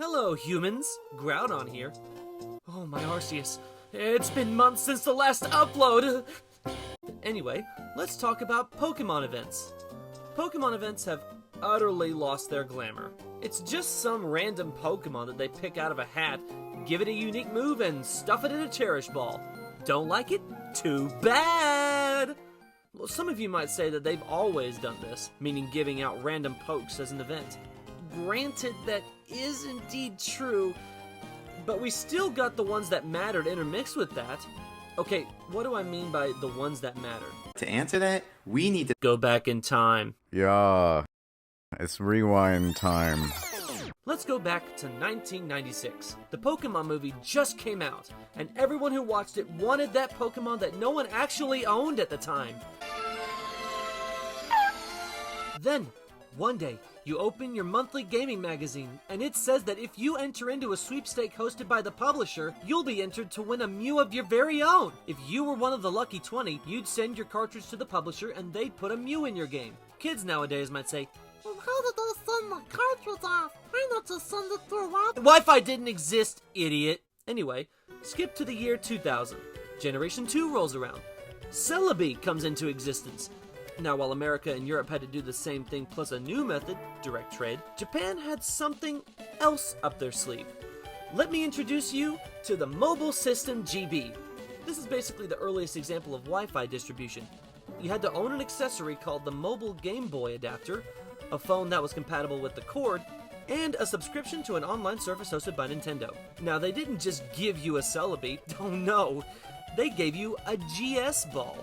Hello, humans. Groudon here. Oh, my Arceus. It's been months since the last upload. Anyway, let's talk about Pokemon events. Pokemon events have utterly lost their glamour. It's just some random Pokemon that they pick out of a hat, give it a unique move, and stuff it in a Cherish Ball. Don't like it? Too bad! Well, some of you might say that they've always done this, meaning giving out random pokes as an event. Granted, that is indeed true, but we still got the ones that mattered intermixed with that. Okay, what do I mean by the ones that mattered? To answer that, we need to Go back in time. Yeah, it's rewind time. Let's go back to 1996. The Pokemon movie just came out, and everyone who watched it wanted that Pokemon that no one actually owned at the time. Then, one day, you open your monthly gaming magazine, and it says that if you enter into a sweepstake hosted by the publisher, you'll be entered to win a Mew of your very own. If you were one of the lucky 20, you'd send your cartridge to the publisher and they'd put a Mew in your game. Kids nowadays might say, Well, how did I send my cartridge off? Why not just send it through Wi-Fi? Wi-Fi didn't exist, idiot. Anyway, skip to the year 2000. Generation 2 rolls around. Celebi comes into existence. Now, while America and Europe had to do the same thing plus a new method, direct trade, Japan had something else up their sleeve. Let me introduce you to the Mobile System GB. This is basically the earliest example of Wi-Fi distribution. You had to own an accessory called the Mobile Game Boy Adapter, a phone that was compatible with the cord, and a subscription to an online service hosted by Nintendo. Now, they didn't just give you a Celebi, oh no, they gave you a GS Ball.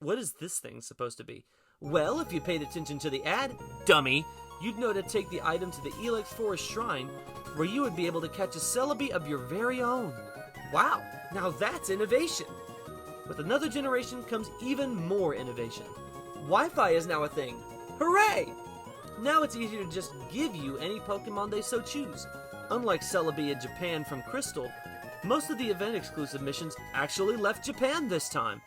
What is this thing supposed to be? Well, if you paid attention to the ad, dummy, you'd know to take the item to the Ilex Forest Shrine, where you would be able to catch a Celebi of your very own. Wow, now that's innovation. With another generation comes even more innovation. Wi-Fi is now a thing. Hooray! Now it's easier to just give you any Pokemon they so choose. Unlike Celebi in Japan from Crystal, most of the event-exclusive missions actually left Japan this time.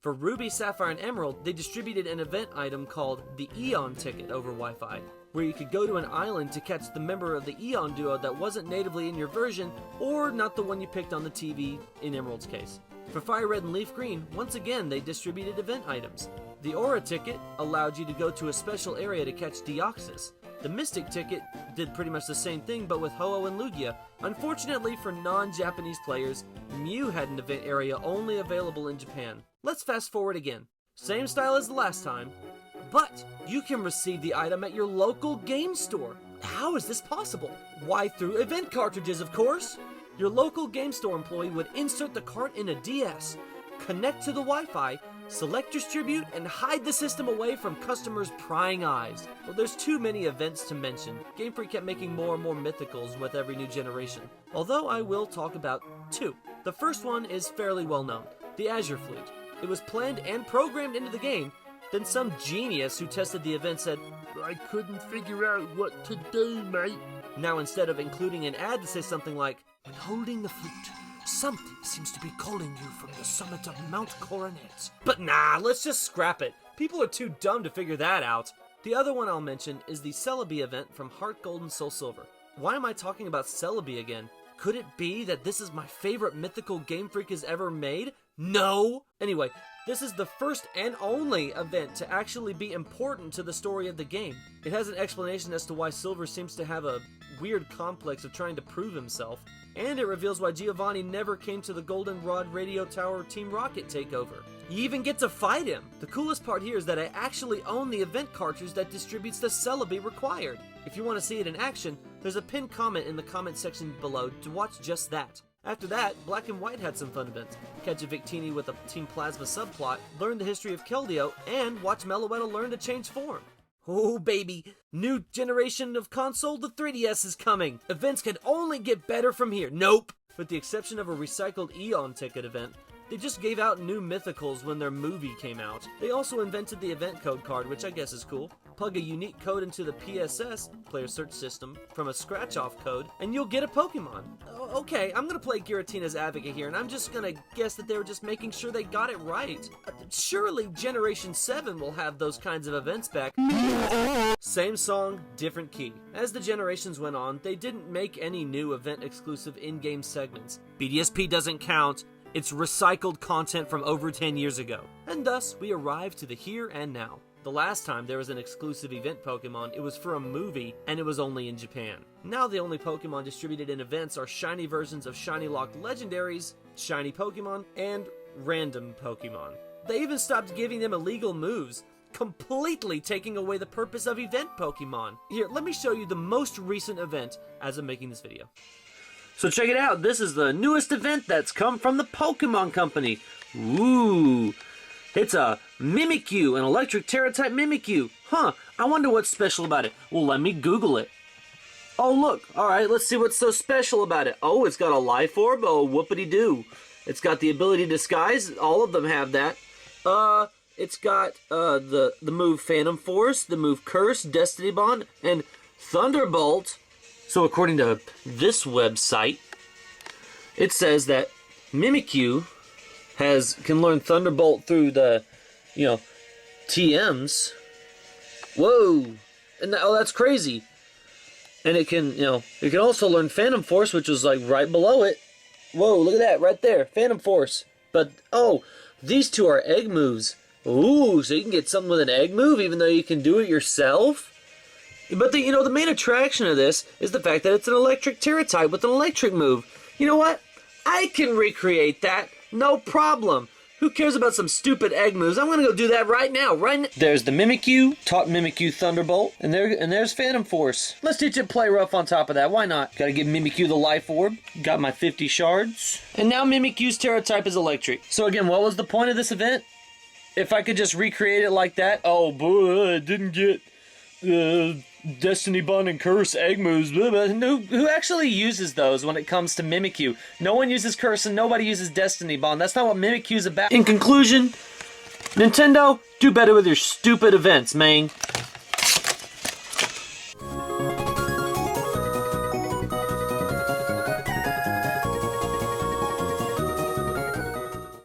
For Ruby, Sapphire, and Emerald, they distributed an event item called the Eon Ticket over Wi-Fi, where you could go to an island to catch the member of the Eon duo that wasn't natively in your version, or not the one you picked on the TV in Emerald's case. For Fire Red and Leaf Green, once again they distributed event items. The Aura Ticket allowed you to go to a special area to catch Deoxys. The Mystic Ticket did pretty much the same thing, but with Ho-Oh and Lugia. Unfortunately for non-Japanese players, Mew had an event area only available in Japan. Let's fast forward again. Same style as the last time, but you can receive the item at your local game store. How is this possible? Why, through event cartridges, of course. Your local game store employee would insert the cart in a DS, connect to the Wi-Fi, select distribute, and hide the system away from customers' prying eyes. Well, there's too many events to mention. Game Freak kept making more and more mythicals with every new generation. Although I will talk about two. The first one is fairly well known, the Azure Flute. It was planned and programmed into the game, then some genius who tested the event said, I couldn't figure out what to do, mate. Now instead of including an ad to say something like, when holding the flute, something seems to be calling you from the summit of Mount Coronet. But nah, let's just scrap it. People are too dumb to figure that out. The other one I'll mention is the Celebi event from Heart Gold and Soul Silver. Why am I talking about Celebi again? Could it be that this is my favorite mythical Game Freak has ever made? No! Anyway, this is the first and only event to actually be important to the story of the game. It has an explanation as to why Silver seems to have a weird complex of trying to prove himself, and it reveals why Giovanni never came to the Goldenrod Radio Tower Team Rocket takeover. You even get to fight him! The coolest part here is that I actually own the event cartridge that distributes the Celebi required. If you want to see it in action, there's a pinned comment in the comment section below to watch just that. After that, Black and White had some fun events. Catch a Victini with a Team Plasma subplot, learn the history of Keldeo, and watch Meloetta learn to change form. Oh baby, new generation of console, the 3DS is coming! Events can only get better from here. Nope! With the exception of a recycled Eon Ticket event, they just gave out new mythicals when their movie came out. They also invented the event code card, which I guess is cool. Plug a unique code into the PSS, Player Search System, from a scratch-off code, and you'll get a Pokemon. Okay, I'm gonna play Giratina's advocate here, and I'm just gonna guess that they were just making sure they got it right. Surely Generation 7 will have those kinds of events back. Same song, different key. As the generations went on, they didn't make any new event-exclusive in-game segments. BDSP doesn't count. It's recycled content from over 10 years ago. And thus, we arrive to the here and now. The last time there was an exclusive event Pokemon, it was for a movie, and it was only in Japan. Now the only Pokemon distributed in events are shiny versions of Shiny Locked Legendaries, Shiny Pokemon, and random Pokemon. They even stopped giving them illegal moves, completely taking away the purpose of event Pokemon. Here, let me show you the most recent event as I'm making this video. So check it out, this is the newest event that's come from the Pokemon Company. Ooh, it's a Mimikyu, an electric Terra-type Mimikyu. Huh, I wonder what's special about it. Well, let me Google it. Oh look, alright, let's see what's so special about it. Oh, it's got a life orb, oh whoopity-doo. It's got the ability to disguise, all of them have that. It's got the move Phantom Force, the move Curse, Destiny Bond, and Thunderbolt. So according to this website, it says that Mimikyu can learn Thunderbolt through the, TMs. Whoa! And that's crazy. And it can, it can also learn Phantom Force, which was like right below it. Whoa, look at that, right there, Phantom Force. But, oh, these two are egg moves. Ooh, so you can get something with an egg move even though you can do it yourself? But the main attraction of this is the fact that it's an electric Terra-type with an electric move. You know what? I can recreate that, no problem. Who cares about some stupid egg moves? I'm gonna go do that right now, There's the Mimikyu, taught Mimikyu Thunderbolt, and there's Phantom Force. Let's teach it Play Rough on top of that, why not? Gotta give Mimikyu the Life Orb, got my 50 shards, and now Mimikyu's Terra-type is electric. So again, what was the point of this event? If I could just recreate it like that, oh boy, I didn't get Destiny Bond and Curse egg moves. Who actually uses those when it comes to Mimikyu? No one uses Curse and nobody uses Destiny Bond. That's not what Mimikyu's about. In conclusion, Nintendo, do better with your stupid events, man.